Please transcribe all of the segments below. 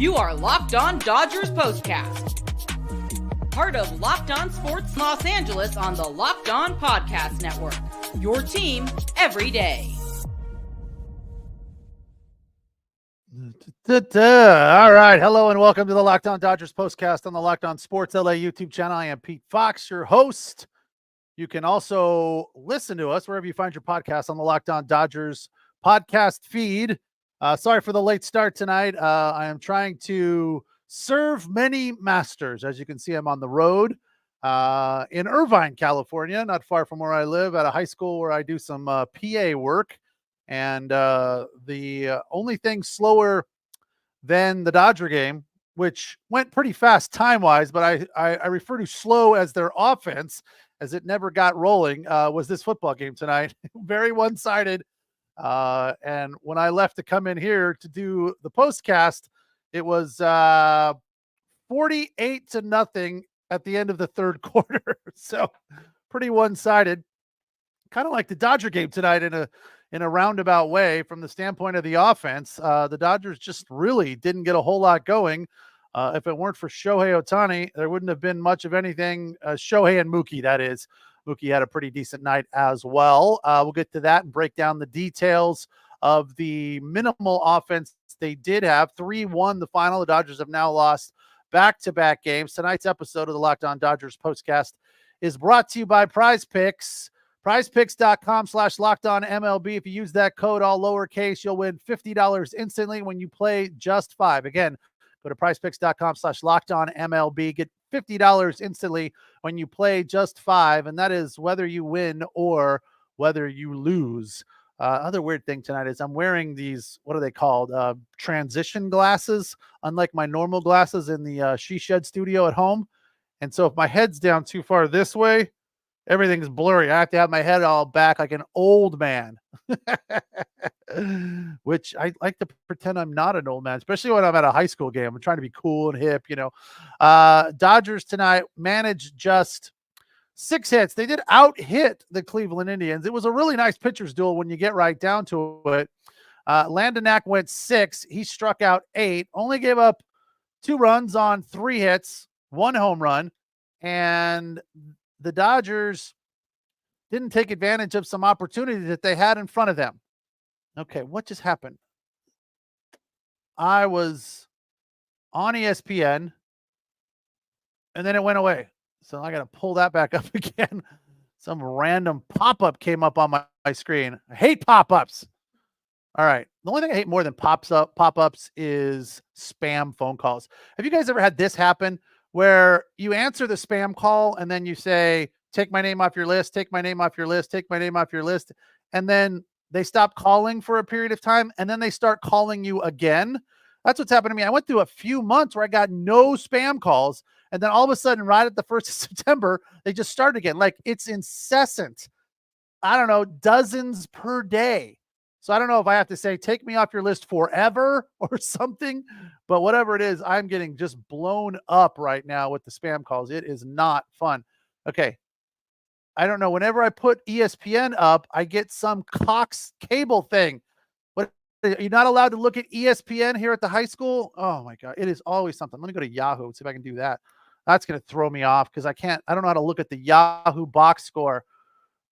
You are Locked On Dodgers Postcast, part of Locked On Sports Los Angeles on the Locked On Podcast Network. Your team every day. All right. Hello and welcome to the Locked On Dodgers Postcast on the Locked On Sports LA YouTube channel. I am Pete Fox, your host. You can also listen to us wherever you find your podcast on the Locked On Dodgers podcast feed. Sorry for the late start tonight. I am trying to serve many masters. As you can see, I'm on the road in Irvine, California, not far from where I live, at a high school where I do some PA work. And the only thing slower than the Dodger game, which went pretty fast time-wise, but I refer to slow as their offense, as it never got rolling, was this football game tonight. Very one-sided. And when I left to come in here to do the postcast, it was 48-0 at the end of the third quarter. So pretty one-sided. Kind of like the Dodger game tonight in a roundabout way from the standpoint of the offense. The Dodgers just really didn't get a whole lot going. If it weren't for Shohei Ohtani, there wouldn't have been much of anything. Shohei and Mookie, that is. Mookie had a pretty decent night as well. We'll get to that and break down the details of the minimal offense they did have. 3-1 the final. The Dodgers have now lost back-to-back games. Tonight's episode of the Locked On Dodgers Postcast is brought to you by PrizePicks. PrizePicks.com/LockedOnMLB. If you use that code all lowercase, you'll win $50 instantly when you play just $5. Again, go to PrizePicks.com/LockedOnMLB. Get $50 instantly when you play just $5, and that is whether you win or whether you lose. Other weird thing tonight is I'm wearing these, what are they called? Transition glasses, unlike my normal glasses in the She Shed studio at home. And so if my head's down too far this way, everything's blurry. I have to have my head all back like an old man, which I like to pretend I'm not an old man, especially when I'm at a high school game. I'm trying to be cool and hip, you know. Dodgers tonight managed just 6 hits. They did out-hit the Cleveland Indians. It was a really nice pitcher's duel when you get right down to it. Landon Knack went 6. He struck out 8, only gave up 2 runs on 3 hits, 1 home run, and the Dodgers didn't take advantage of some opportunities that they had in front of them. Okay, what just happened? I was on ESPN, and then it went away. So I got to pull that back up again. Some random pop-up came up on my screen. I hate pop-ups. All right. The only thing I hate more than pop-ups is spam phone calls. Have you guys ever had this happen, where you answer the spam call and then you say, take my name off your list, take my name off your list, take my name off your list. And then they stop calling for a period of time and then they start calling you again. That's what's happened to me. I went through a few months where I got no spam calls. And then all of a sudden, right at the 1st of September, they just start again. Like, it's incessant. I don't know, dozens per day. So I don't know if I have to say, take me off your list forever or something, but whatever it is, I'm getting just blown up right now with the spam calls. It is not fun. Okay. I don't know. Whenever I put ESPN up, I get some Cox cable thing. What, you're not allowed to look at ESPN here at the high school? Oh my God. It is always something. Let me go to Yahoo and see if I can do that. That's going to throw me off because I don't know how to look at the Yahoo box score.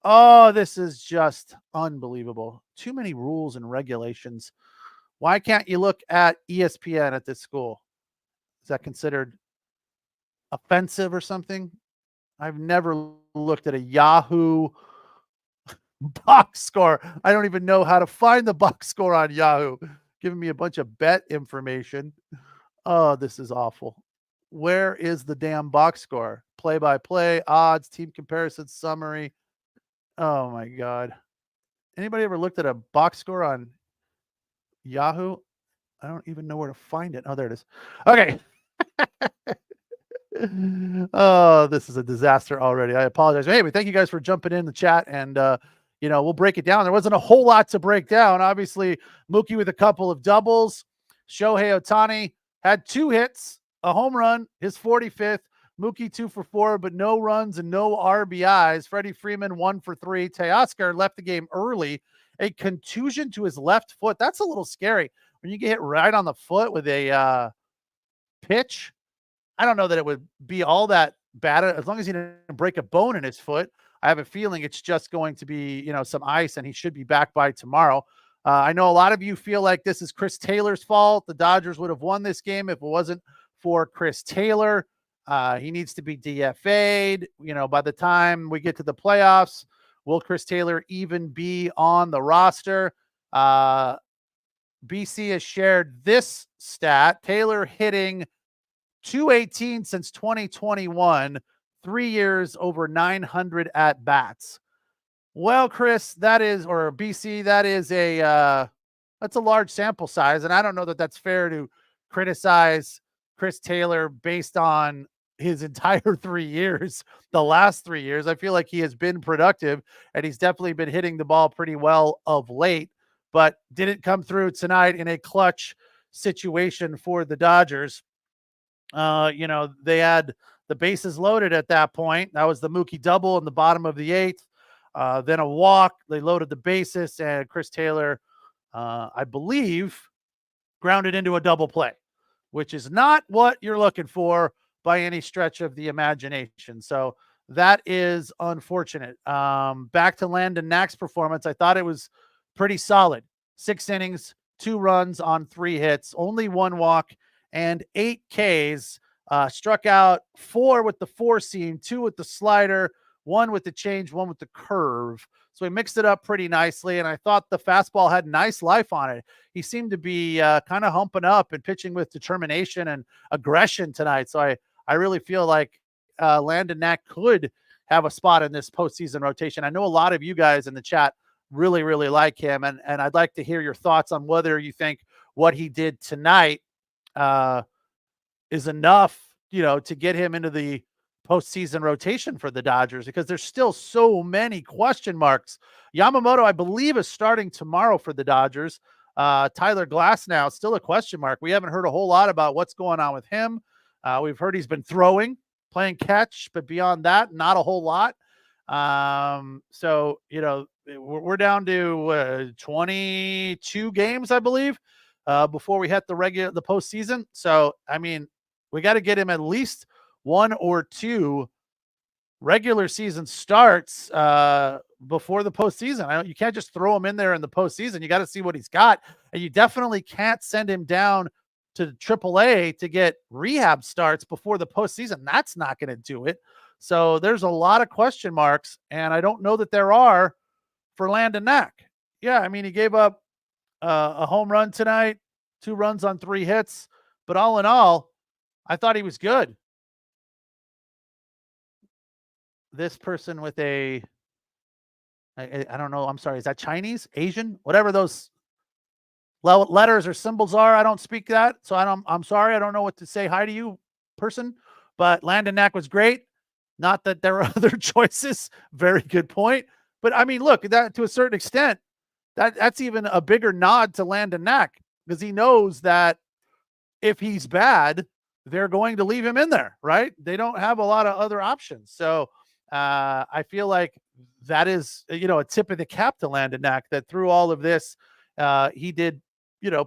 Oh, this is just unbelievable. Too many rules and regulations. Why can't you look at ESPN at this school? Is that considered offensive or something? I've never looked at a Yahoo box score. I don't even know how to find the box score on Yahoo. Giving me a bunch of bet information. Oh, this is awful. Where is the damn box score? Play-by-play, odds, team comparison, summary. Oh my God. Anybody ever looked at a box score on Yahoo? I don't even know where to find it. Oh, there it is. Okay. Oh, this is a disaster already. I apologize. Hey, but thank you guys for jumping in the chat, and we'll break it down. There wasn't a whole lot to break down. Obviously, Mookie with a couple of doubles. Shohei Ohtani had 2 hits, a home run, his 45th. Mookie 2 for 4, but no runs and no RBIs. Freddie Freeman 1 for 3. Teoscar left the game early. A contusion to his left foot. That's a little scary when you get hit right on the foot with a pitch, I don't know that it would be all that bad as long as he didn't break a bone in his foot. I have a feeling it's just going to be, some ice, and he should be back by tomorrow. I know a lot of you feel like this is Chris Taylor's fault. The Dodgers would have won this game if it wasn't for Chris Taylor. He needs to be DFA'd. By the time we get to the playoffs, will Chris Taylor even be on the roster? BC has shared this stat. Taylor hitting .218 since 2021, 3 years, over 900 at bats. Well, Chris, or BC, that's a large sample size, and I don't know that that's fair to criticize Chris Taylor based on his entire 3 years, the last 3 years. I feel like he has been productive, and he's definitely been hitting the ball pretty well of late, but didn't come through tonight in a clutch situation for the Dodgers. They had the bases loaded at that point. That was the Mookie double in the bottom of the 8th. Then a walk. They loaded the bases, and Chris Taylor, I believe, grounded into a double play, which is not what you're looking for by any stretch of the imagination. So that is unfortunate. Back to Landon Knack's performance. I thought it was pretty solid. 6 innings, 2 runs on 3 hits, only 1 walk, and 8 Ks. Struck out 4 with the 4-seam, 2 with the slider, 1 with the change, 1 with the curve. So he mixed it up pretty nicely, and I thought the fastball had nice life on it. He seemed to be kind of humping up and pitching with determination and aggression tonight. So I really feel like Landon Knack could have a spot in this postseason rotation. I know a lot of you guys in the chat really, really like him, and I'd like to hear your thoughts on whether you think what he did tonight is enough, to get him into the postseason rotation for the Dodgers, because there's still so many question marks. Yamamoto, I believe, is starting tomorrow for the Dodgers. Tyler Glasnow, still a question mark. We haven't heard a whole lot about what's going on with him. We've heard he's been throwing, playing catch, but beyond that, not a whole lot. So, we're down to 22 games, I believe, before we hit the postseason. So, I mean, we got to get him at least 1 or 2 regular season starts before the postseason. You can't just throw him in there in the postseason. You got to see what he's got, and you definitely can't send him down to AAA to get rehab starts before the postseason. That's not going to do it. So there's a lot of question marks, and I don't know that there are for Landon Knack. Yeah, I mean, he gave up a home run tonight, 2 runs on 3 hits, but all in all, I thought he was good. This person with I don't know, I'm sorry, is that Chinese, Asian, whatever those letters or symbols are? I don't speak that, so I'm sorry, I don't know what to say hi to you, person. But Landon Knack was great. Not that there are other choices. Very good point. But I mean, look, that to a certain extent, that's even a bigger nod to Landon Knack, because he knows that if he's bad, they're going to leave him in there, right? They don't have a lot of other options. So I feel like that is, a tip of the cap to Landon Knack, that through all of this, he did,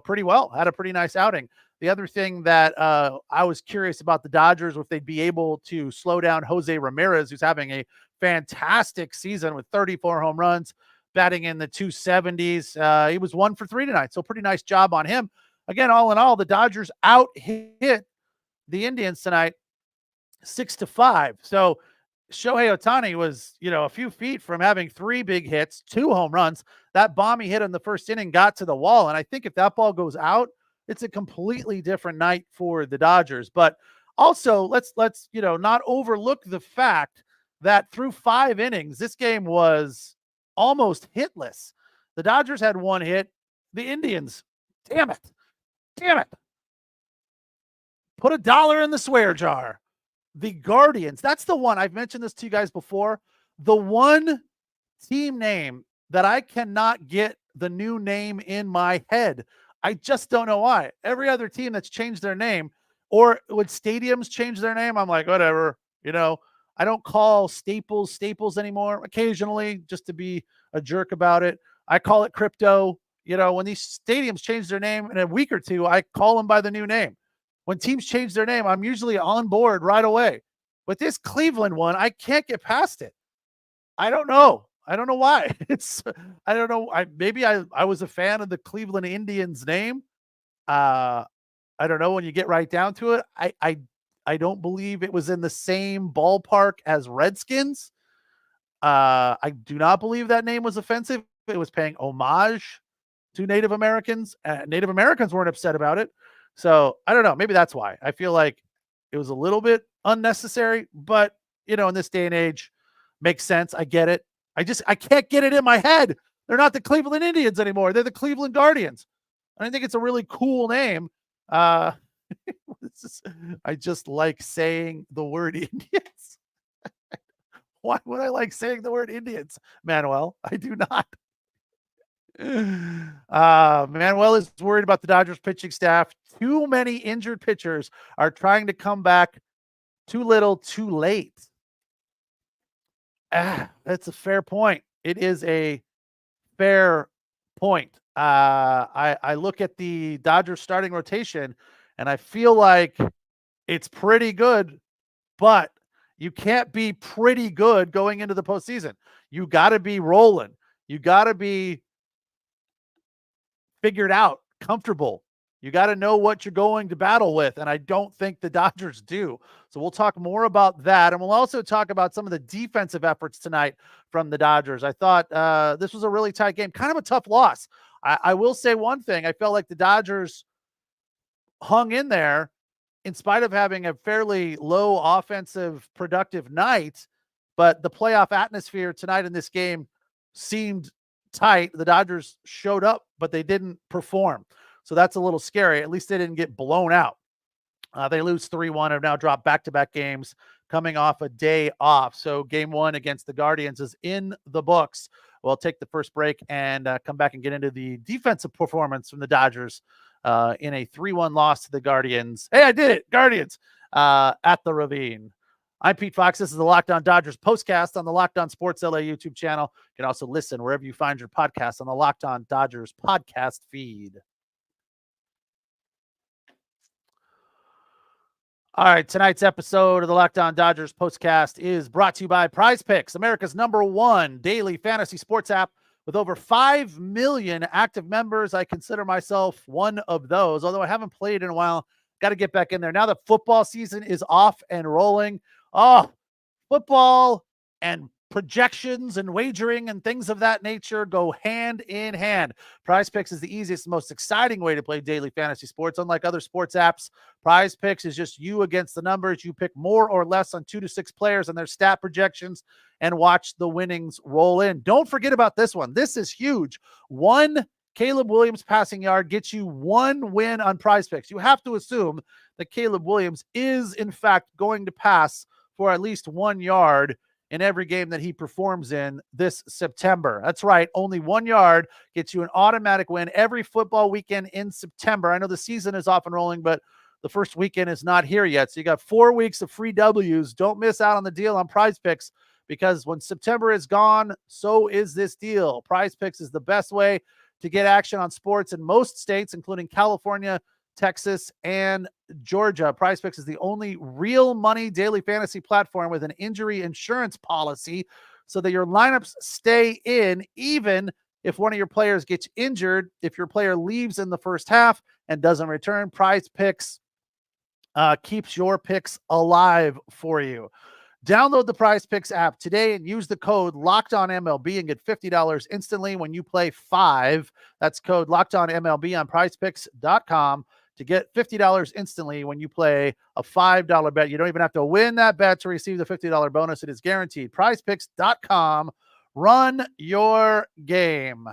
pretty well, had a pretty nice outing. The other thing that I was curious about the Dodgers, if they'd be able to slow down Jose Ramirez, who's having a fantastic season with 34 home runs, batting in the 270s. He was 1 for 3 tonight, so pretty nice job on him. Again, all in all, the Dodgers out-hit the Indians tonight 6-5. So Shohei Ohtani was, a few feet from having 3 big hits, 2 home runs. That bomb he hit in the first inning got to the wall, and I think if that ball goes out, it's a completely different night for the Dodgers. But also, let's not overlook the fact that through 5 innings, this game was almost hitless. The Dodgers had 1 hit. The Indians, damn it, put $1 in the swear jar. The Guardians, that's the one. I've mentioned this to you guys before. The one team name that I cannot get the new name in my head. I just don't know why. Every other team that's changed their name, or when stadiums change their name, I'm like, whatever. I don't call Staples anymore. Occasionally, just to be a jerk about it. I call it crypto. When these stadiums change their name in a week or two, I call them by the new name. When teams change their name, I'm usually on board right away. But this Cleveland one, I can't get past it. I don't know. I don't know why. I don't know. Maybe I was a fan of the Cleveland Indians name. I don't know, when you get right down to it. I don't believe it was in the same ballpark as Redskins. I do not believe that name was offensive. It was paying homage to Native Americans. Native Americans weren't upset about it. So I don't know. Maybe that's why. I feel like it was a little bit unnecessary, but in this day and age, makes sense. I get it. I can't get it in my head. They're not the Cleveland Indians anymore. They're the Cleveland Guardians. I think it's a really cool name. I just like saying the word Indians. Why would I like saying the word Indians, Manuel? I do not. Manuel is worried about the Dodgers pitching staff. Too many injured pitchers are trying to come back. Too little, too late. That's a fair point. It is a fair point. I look at the Dodgers starting rotation and I feel like it's pretty good, but you can't be pretty good going into the postseason. You got to be rolling. You got to be figured out, comfortable. You got to know what you're going to battle with, and I don't think the Dodgers do. So we'll talk more about that, and we'll also talk about some of the defensive efforts tonight from the Dodgers. I thought this was a really tight game, kind of a tough loss. I will say one thing. I felt like the Dodgers hung in there in spite of having a fairly low offensive productive night, but the playoff atmosphere tonight in this game seemed tight. The Dodgers showed up, but they didn't perform. So that's a little scary. At least they didn't get blown out. They lose 3-1, have now dropped back-to-back games coming off a day off. So game one against the Guardians is in the books. We'll take the first break and come back and get into the defensive performance from the Dodgers in a 3-1 loss to the Guardians. Hey, I did it. Guardians at the Ravine. I'm Pete Fox. This is the Locked On Dodgers postcast on the Locked On Sports LA YouTube channel. You can also listen wherever you find your podcasts on the Locked On Dodgers podcast feed. All right, tonight's episode of the Locked On Dodgers postcast is brought to you by PrizePicks, America's #1 daily fantasy sports app with over 5 million active members. I consider myself one of those, although I haven't played in a while. Got to get back in there. Now that football season is off and rolling. Oh, football and projections and wagering and things of that nature go hand in hand. PrizePicks is the easiest, most exciting way to play daily fantasy sports. Unlike other sports apps, PrizePicks is just you against the numbers. You pick more or less on 2 to 6 players and their stat projections and watch the winnings roll in. Don't forget about this one. This is huge. One Caleb Williams passing yard gets you 1 win on PrizePicks. You have to assume that Caleb Williams is, in fact, going to pass for at least 1 yard in every game that he performs in this September. That's right. Only 1 yard gets you an automatic win every football weekend in September. I know the season is off and rolling, but the first weekend is not here yet. So you got 4 weeks of free W's. Don't miss out on the deal on PrizePicks, because when September is gone, so is this deal. PrizePicks is the best way to get action on sports in most states, including California, Texas, and Georgia. PrizePicks is the only real money daily fantasy platform with an injury insurance policy so that your lineups stay in even if one of your players gets injured. If your player leaves in the first half and doesn't return, PrizePicks keeps your picks alive for you. Download the PrizePicks app today and use the code LOCKEDONMLB and get $50 instantly when you play 5. That's code LOCKEDONMLB on PrizePicks.com to get $50 instantly when you play a $5 bet. You don't even have to win that bet to receive the $50 bonus. It is guaranteed. PrizePicks.com. Run your game.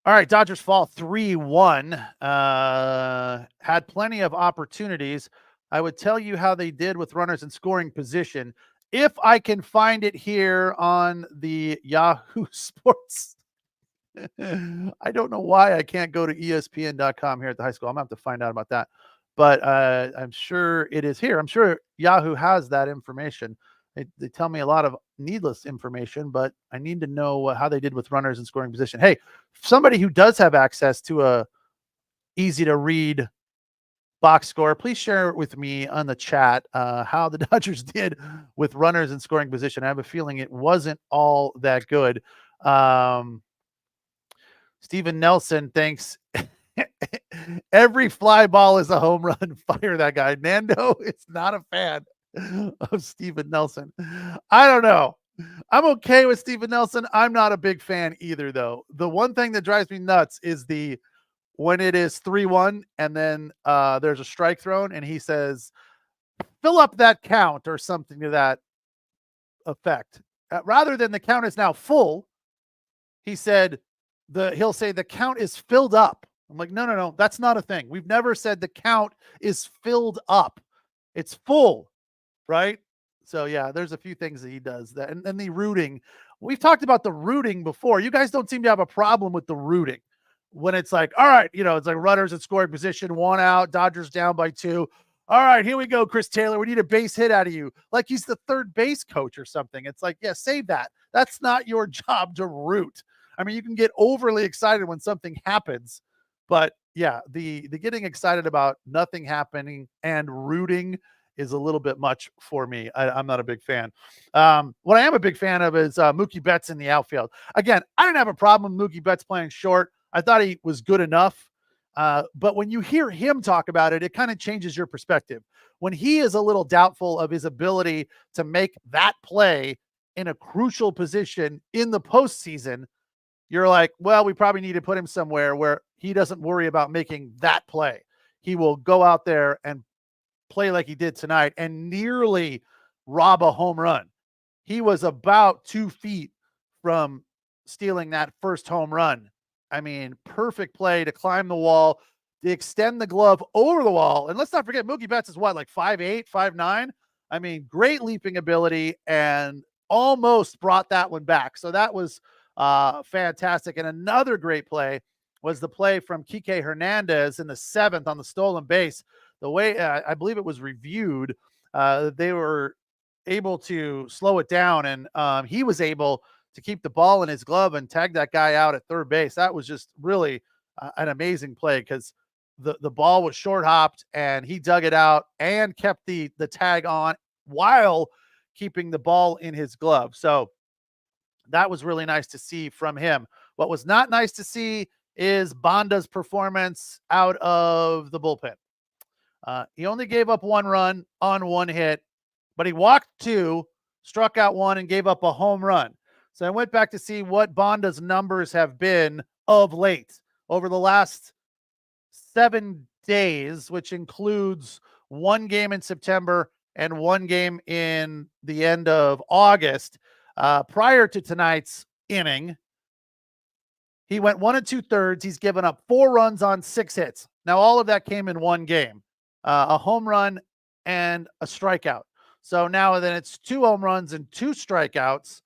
All right, Dodgers fall 3-1. Had plenty of opportunities. I would tell you how they did with runners in scoring position if I can find it here on the Yahoo Sports. I don't know why I can't go to ESPN.com here at the high school. I'm going to have to find out about that. But I'm sure it is here. I'm sure Yahoo has that information. They tell me a lot of needless information, but I need to know how they did with runners in scoring position. Hey, somebody who does have access to a easy to read box score, please share with me on the chat how the Dodgers did with runners in scoring position. I have a feeling it wasn't all that good. Stephen Nelson thinks every fly ball is a home run. Fire that guy. Nando is not a fan of Stephen Nelson. I don't know. I'm okay with Stephen Nelson. I'm not a big fan either, though. The one thing that drives me nuts is when it is 3-1 and then there's a strike thrown and he says, fill up that count or something to that effect. Rather than the count is now full, he said he'll say the count is filled up. I'm like, no, that's not a thing. We've never said the count is filled up. It's full, right? So yeah, there's a few things that he does that. And the rooting, we've talked about the rooting before. You guys don't seem to have a problem with the rooting when it's like, all right, it's like runners at scoring position, 1 out, Dodgers down by 2. All right, here we go, Chris Taylor. We need a base hit out of you. Like he's the third base coach or something. It's like, yeah, save that. That's not your job to root. I mean, you can get overly excited when something happens, but yeah, the getting excited about nothing happening and rooting is a little bit much for me. I'm not a big fan. What I am a big fan of is Mookie Betts in the outfield. Again, I didn't have a problem with Mookie Betts playing short. I thought he was good enough. But when you hear him talk about it, it kind of changes your perspective. When he is a little doubtful of his ability to make that play in a crucial position in the postseason, you're like, well, we probably need to put him somewhere where he doesn't worry about making that play. He will go out there and play like he did tonight and nearly rob a home run. He was about 2 feet from stealing that first home run. I mean, perfect play to climb the wall, to extend the glove over the wall. And let's not forget, Mookie Betts is what, like 5'8", 5'9"? I mean, great leaping ability and almost brought that one back. So that was fantastic. And another great play was the play from Kike Hernandez in the 7th on the stolen base. The way I believe it was reviewed, they were able to slow it down, and he was able to keep the ball in his glove and tag that guy out at third base. That was just really an amazing play because the ball was short hopped and he dug it out and kept the tag on while keeping the ball in his glove. So that was really nice to see from him. What was not nice to see is Bonda's performance out of the bullpen. He only gave up 1 run on 1 hit, but he walked 2, struck out 1, and gave up a home run. So I went back to see what Bonda's numbers have been of late over the last 7 days, which includes 1 game in September and 1 game in the end of August. Prior to tonight's inning, he went 1 2/3. He's given up 4 runs on 6 hits. Now, all of that came in 1 game, a home run and a strikeout. So now then it's 2 home runs and 2 strikeouts.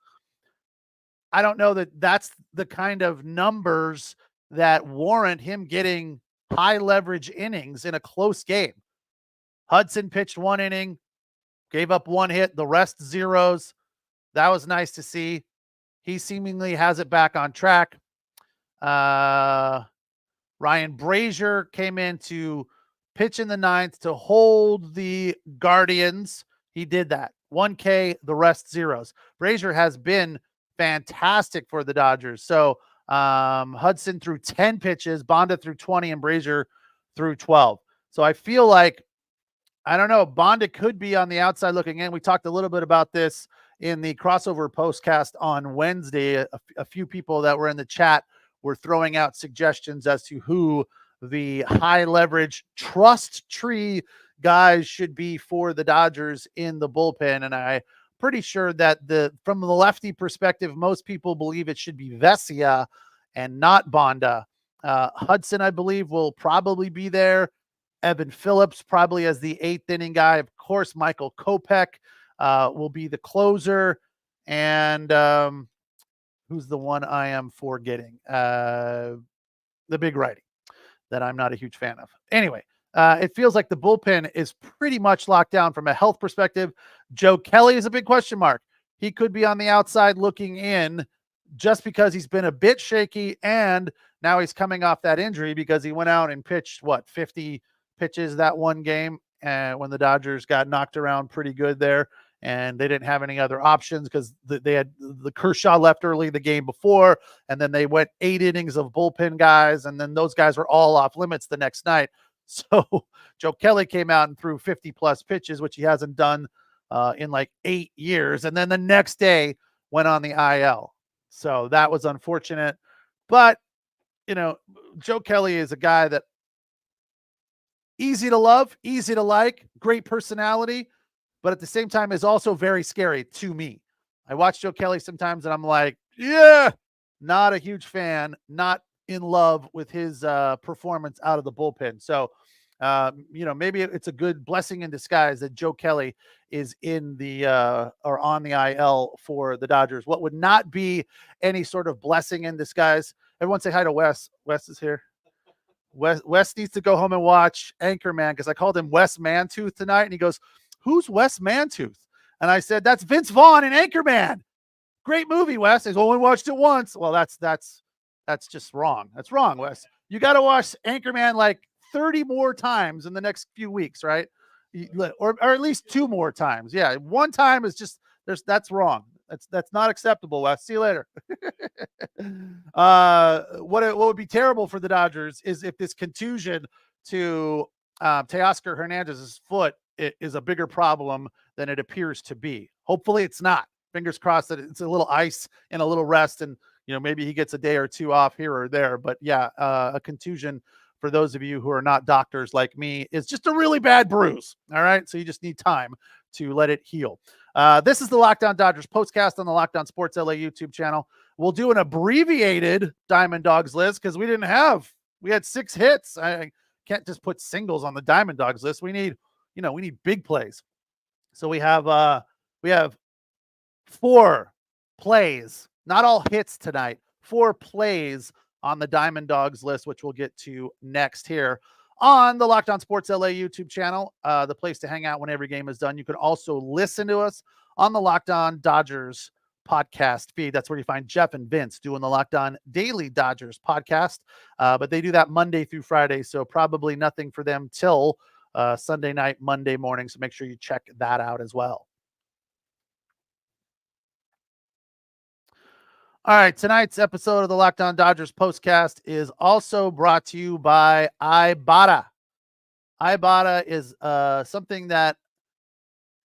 I don't know that that's the kind of numbers that warrant him getting high leverage innings in a close game. Hudson pitched 1 inning, gave up 1 hit, the rest zeros. That was nice to see. He seemingly has it back on track. Ryan Brazier came in to pitch in the 9th to hold the Guardians. He did that. 1K, the rest zeros. Brazier has been fantastic for the Dodgers. So Hudson threw 10 pitches, Bonda threw 20, and Brazier threw 12. So I feel like, I don't know, Bonda could be on the outside looking in. We talked a little bit about this in the crossover postcast on Wednesday. A few people that were in the chat were throwing out suggestions as to who the high leverage trust tree guys should be for the Dodgers in the bullpen. And I'm pretty sure that from the lefty perspective, most people believe it should be Vesia and not Bonda. Hudson, I believe, will probably be there. Evan Phillips probably as the 8th inning guy. Of course, Michael Kopech will be the closer. And who's the one I am forgetting? The big righty that I'm not a huge fan of. Anyway, it feels like the bullpen is pretty much locked down from a health perspective. Joe Kelly is a big question mark. He could be on the outside looking in just because he's been a bit shaky, and now he's coming off that injury because he went out and pitched 50 pitches that one game, and when the Dodgers got knocked around pretty good there, and they didn't have any other options because they had the Kershaw left early the game before, and then they went 8 innings of bullpen guys, and then those guys were all off limits the next night. So Joe Kelly came out and threw 50 plus pitches, which he hasn't done in like 8 years. And then the next day went on the IL. So that was unfortunate. But, Joe Kelly is a guy that easy to love, easy to like, great personality, but at the same time is also very scary to me. I watch Joe Kelly sometimes and I'm like, yeah, not a huge fan, not in love with his performance out of the bullpen. So, maybe it's a good blessing in disguise that Joe Kelly is in the or on the IL for the Dodgers. What would not be any sort of blessing in disguise? Everyone say hi to Wes. Wes is here. Wes needs to go home and watch Anchorman because I called him Wes Mantooth tonight, and he goes, "Who's Wes Mantooth?" And I said, "That's Vince Vaughn in Anchorman. Great movie, Wes." He's only watched it once. Well, that's just wrong. That's wrong, Wes. You got to watch Anchorman like 30 more times in the next few weeks, right? Or at least 2 more times. Yeah, one time is just that's wrong. That's not acceptable, Wes. See you later. What would be terrible for the Dodgers is if this contusion to Teoscar Hernandez's foot is a bigger problem than it appears to be. Hopefully it's not. Fingers crossed that it's a little ice and a little rest, and maybe he gets a day or 2 off here or there. But yeah, a contusion, for those of you who are not doctors like me, is just a really bad bruise. All right, so you just need time to let it heal. This is the Locked On Dodgers postcast on the Locked On Sports LA YouTube channel. We'll do an abbreviated Diamond Dogs list because we had 6 hits. I can't just put singles on the Diamond Dogs list. We need big plays. So we have 4 plays, not all hits tonight, 4 plays on the Diamond Dogs list, which we'll get to next here on the Locked On Sports LA YouTube channel, the place to hang out when every game is done. You can also listen to us on the Locked On Dodgers podcast feed. That's where you find Jeff and Vince doing the Locked On Daily Dodgers podcast, but they do that Monday through Friday, so probably nothing for them till Sunday night, Monday morning, so make sure you check that out as well. All right, tonight's episode of the Locked On Dodgers postcast is also brought to you by Ibata. Ibata is something that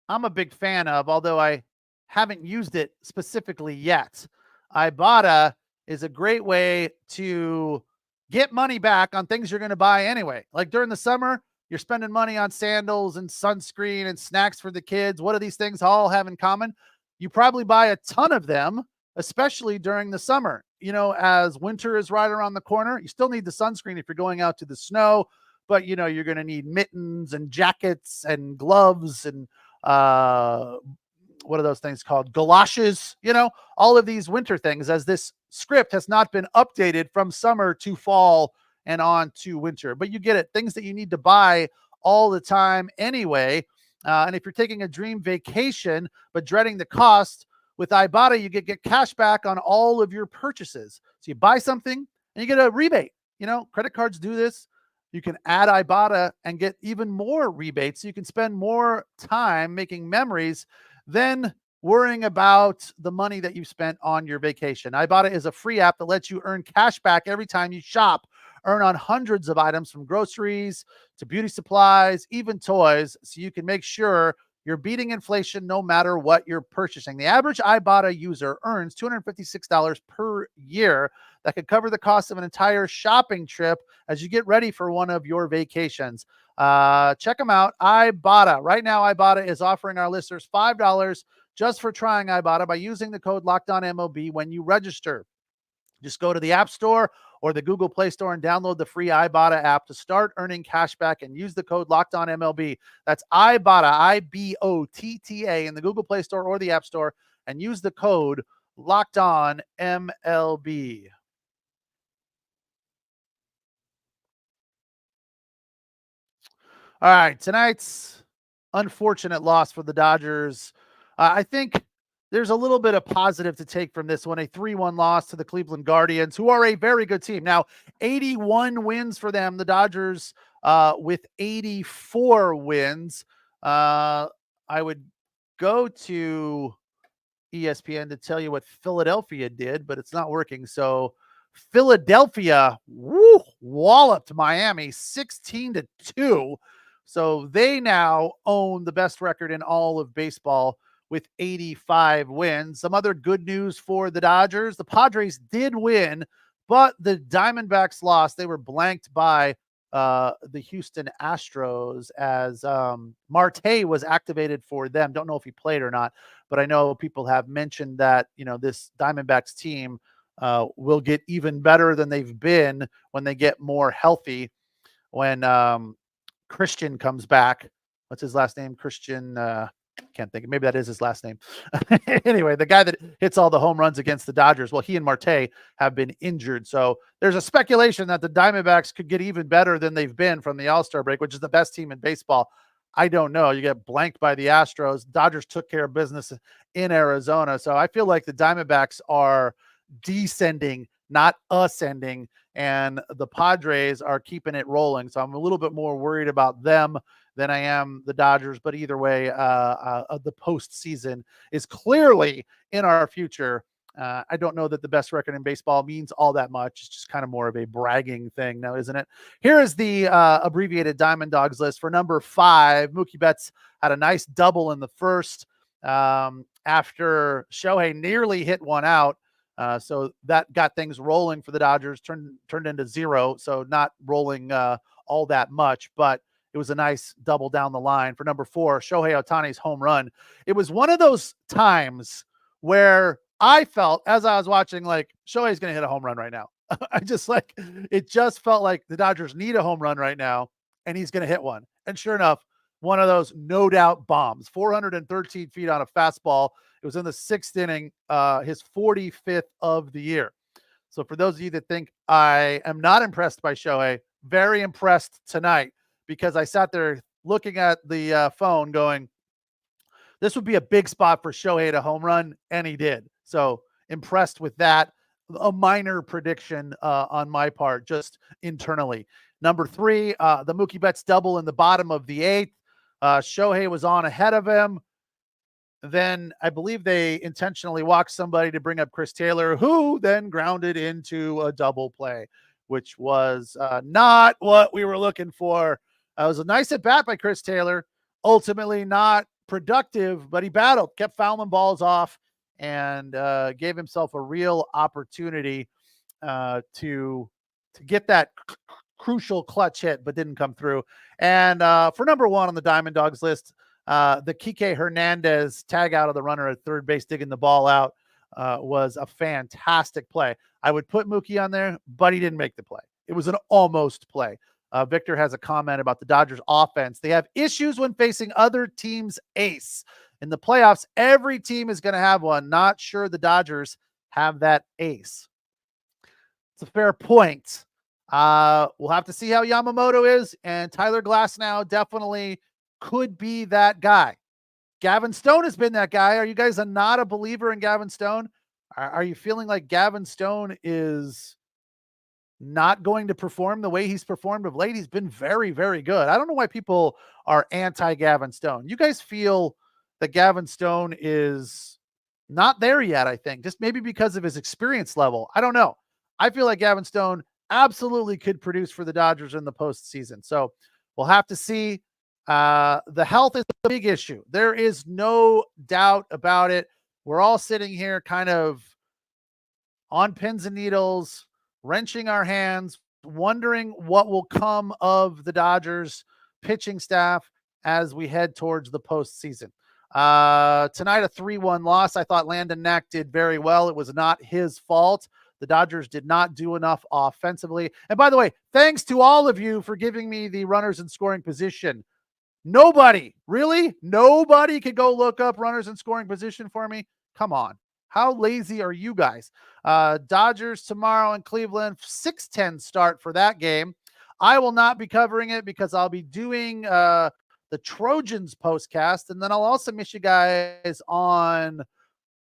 I'm a big fan of, although I haven't used it specifically yet. Ibata is a great way to get money back on things you're going to buy anyway. Like during the summer, you're spending money on sandals and sunscreen and snacks for the kids. What do these things all have in common? You probably buy a ton of them, especially during the summer. As winter is right around the corner, you still need the sunscreen if you're going out to the snow, but you're going to need mittens and jackets and gloves and what are those things called? Galoshes, all of these winter things, as this script has not been updated from summer to fall and on to winter. But you get it, things that you need to buy all the time anyway. And if you're taking a dream vacation but dreading the cost, with Ibata, you get cash back on all of your purchases. So you buy something and you get a rebate. Credit cards do this. You can add Ibata and get even more rebates. So you can spend more time making memories than worrying about the money that you spent on your vacation. Ibata is a free app that lets you earn cash back every time you shop. Earn on hundreds of items from groceries to beauty supplies, even toys, so you can make sure you're beating inflation no matter what you're purchasing. The average Ibata user earns $256 per year. That could cover the cost of an entire shopping trip as you get ready for one of your vacations. Check them out, Ibata. Right now, Ibata is offering our listeners $5 just for trying Ibata by using the code LOCKEDONMLB when you register. Just go to the App Store or the Google Play Store and download the free Ibata app to start earning cash back and use the code LOCKEDONMLB. That's Ibata, IBOTTA, in the Google Play Store or the App Store, and use the code LOCKEDONMLB. All right, tonight's unfortunate loss for the Dodgers. I think there's a little bit of positive to take from this one. A 3-1 loss to the Cleveland Guardians, who are a very good team. Now, 81 wins for them. The Dodgers with 84 wins. I would go to ESPN to tell you what Philadelphia did, but it's not working. So Philadelphia walloped Miami 16-2. So they now own the best record in all of baseball with 85 wins. Some other good news for the Dodgers. The Padres did win, but the Diamondbacks lost. They were blanked by the Houston Astros as Marte was activated for them. Don't know if he played or not, but I know people have mentioned that, this Diamondbacks team will get even better than they've been when they get more healthy. When Christian comes back, what's his last name? Christian, can't think. Maybe that is his last name. Anyway, the guy that hits all the home runs against the Dodgers. Well, he and Marte have been injured. So there's a speculation that the Diamondbacks could get even better than they've been from the All-Star break, which is the best team in baseball. I don't know. You get blanked by the Astros. Dodgers took care of business in Arizona. So I feel like the Diamondbacks are descending, not ascending, and the Padres are keeping it rolling. So I'm a little bit more worried about them than I am the Dodgers. But either way, the postseason is clearly in our future. I don't know that the best record in baseball means all that much. It's just kind of more of a bragging thing now, isn't it? Here is the abbreviated Diamond Dogs list. For number 5, Mookie Betts had a nice double in the first after Shohei nearly hit one out. So that got things rolling for the Dodgers, turned into 0. So not rolling all that much, but it was a nice double down the line. For number 4, Shohei Ohtani's home run. It was one of those times where I felt, as I was watching, like Shohei's going to hit a home run right now. It just felt like the Dodgers need a home run right now, and he's going to hit one. And sure enough, one of those no doubt bombs, 413 feet on a fastball. It was in the 6th inning, his 45th of the year. So for those of you that think I am not impressed by Shohei, very impressed tonight, because I sat there looking at the phone going, this would be a big spot for Shohei to home run, and he did. So impressed with that. A minor prediction on my part, just internally. Number 3, the Mookie Betts double in the bottom of the 8th. Shohei was on ahead of him. Then I believe they intentionally walked somebody to bring up Chris Taylor, who then grounded into a double play, which was not what we were looking for. It was a nice at bat by Chris Taylor. Ultimately not productive, but he battled, kept fouling balls off, and gave himself a real opportunity to get that crucial clutch hit, but didn't come through. And for number 1 on the Diamond Dogs list, the Kike Hernandez tag out of the runner at third base, digging the ball out, was a fantastic play. I would put Mookie on there, but he didn't make the play. It was an almost play. Victor has a comment about the Dodgers offense. They have issues when facing other teams' ace. In the playoffs, every team is going to have one. Not sure the Dodgers have that ace. It's a fair point. We'll have to see how Yamamoto is, and Tyler Glasnow definitely could be that guy. Gavin Stone has been that guy. Are you guys not a believer in Gavin Stone? Are you feeling like Gavin Stone is not going to perform the way he's performed of late? He's been very, very good. I don't know why people are anti-Gavin Stone. You guys feel that Gavin Stone is not there yet, I think, just maybe because of his experience level. I don't know. I feel like Gavin Stone absolutely could produce for the Dodgers in the postseason. So we'll have to see. The health is a big issue. There is no doubt about it. We're all sitting here kind of on pins and needles, wrenching our hands, wondering what will come of the Dodgers pitching staff as we head towards the postseason. Tonight, a 3-1 loss. I thought Landon Knack did very well. It was not his fault. The Dodgers did not do enough offensively. And by the way, thanks to all of you for giving me the runners in scoring position. Nobody, really? Nobody could go look up runners in scoring position for me? Come on. How lazy are you guys? Dodgers tomorrow in Cleveland, 6:10 start for that game. I will not be covering it because I'll be doing the Trojans postcast, and then I'll also miss you guys on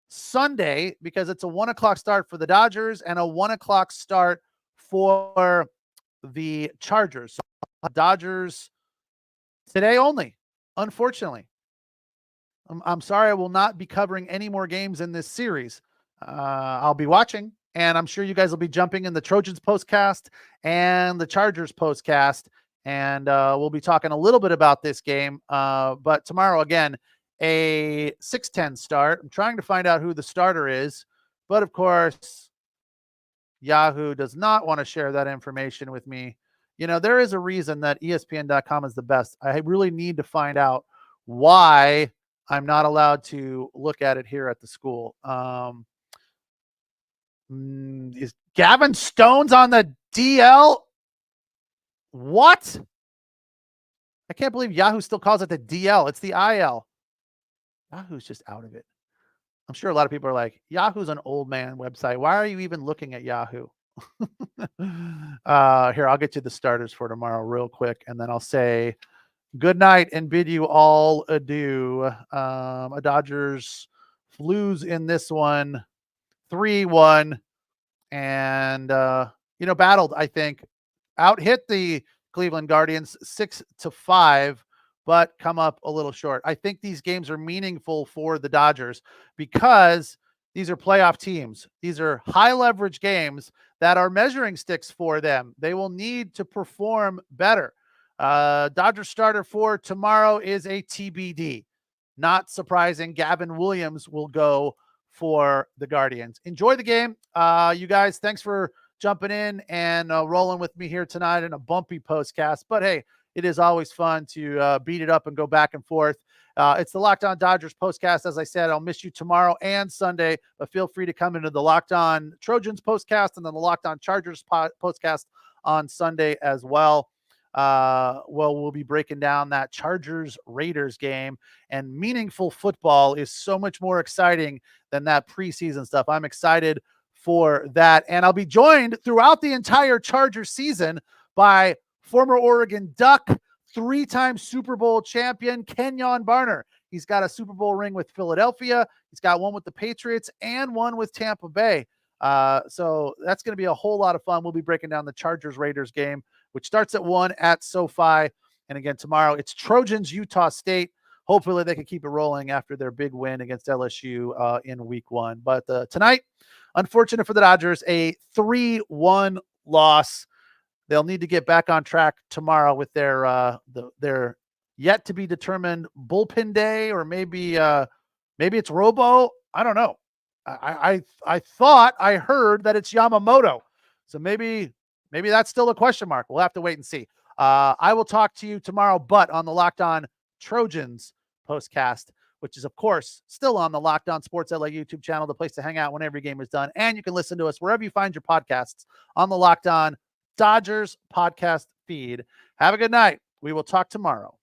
Sunday because it's a 1:00 start for the Dodgers and a 1:00 start for the Chargers. So Dodgers today only, unfortunately. I'm sorry, I will not be covering any more games in this series. I'll be watching, and I'm sure you guys will be jumping in the Trojans postcast and the Chargers postcast, and we'll be talking a little bit about this game. But tomorrow, again, a 6:10 start. I'm trying to find out who the starter is, but of course, Yahoo does not want to share that information with me. You know, there is a reason that ESPN.com is the best. I really need to find out why I'm not allowed to look at it here at the school. Is Gavin Stone's on the DL? What? I can't believe Yahoo still calls it the DL. It's the IL. Yahoo's just out of it. I'm sure a lot of people are like, Yahoo's an old man website. Why are you even looking at Yahoo? Here, I'll get you the starters for tomorrow real quick, and then I'll say good night and bid you all adieu. A Dodgers lose in this one 3-1, and battled, I think, out hit the Cleveland Guardians 6-5, but come up a little short. I think these games are meaningful for the Dodgers because these are playoff teams. These are high leverage games that are measuring sticks for them. They will need to perform better. Dodgers starter for tomorrow is a TBD. Not surprising. Gavin Williams will go for the Guardians. Enjoy the game. You guys, thanks for jumping in and rolling with me here tonight in a bumpy postcast. But hey, it is always fun to beat it up and go back and forth. It's the Locked On Dodgers postcast. As I said, I'll miss you tomorrow and Sunday, but feel free to come into the Locked On Trojans postcast and then the Locked On Chargers postcast on Sunday as well. We'll be breaking down that Chargers Raiders game, and meaningful football is so much more exciting than that preseason stuff. I'm excited for that. And I'll be joined throughout the entire Chargers season by former Oregon Duck, 3-time Super Bowl champion, Kenyon Barner. He's got a Super Bowl ring with Philadelphia. He's got one with the Patriots and one with Tampa Bay. So that's going to be a whole lot of fun. We'll be breaking down the Chargers-Raiders game, which starts at 1 at SoFi. And again, tomorrow it's Trojans, Utah State. Hopefully they can keep it rolling after their big win against LSU in week 1. But tonight, unfortunate for the Dodgers, a 3-1 loss. They'll need to get back on track tomorrow with their yet to be determined bullpen day, or maybe it's Robo. I don't know. I thought I heard that it's Yamamoto, so maybe that's still a question mark. We'll have to wait and see. I will talk to you tomorrow, but on the Locked On Trojans postcast, which is of course still on the Locked On Sports LA YouTube channel, the place to hang out when every game is done, and you can listen to us wherever you find your podcasts on the Locked On Dodgers podcast feed. Have a good night. We will talk tomorrow.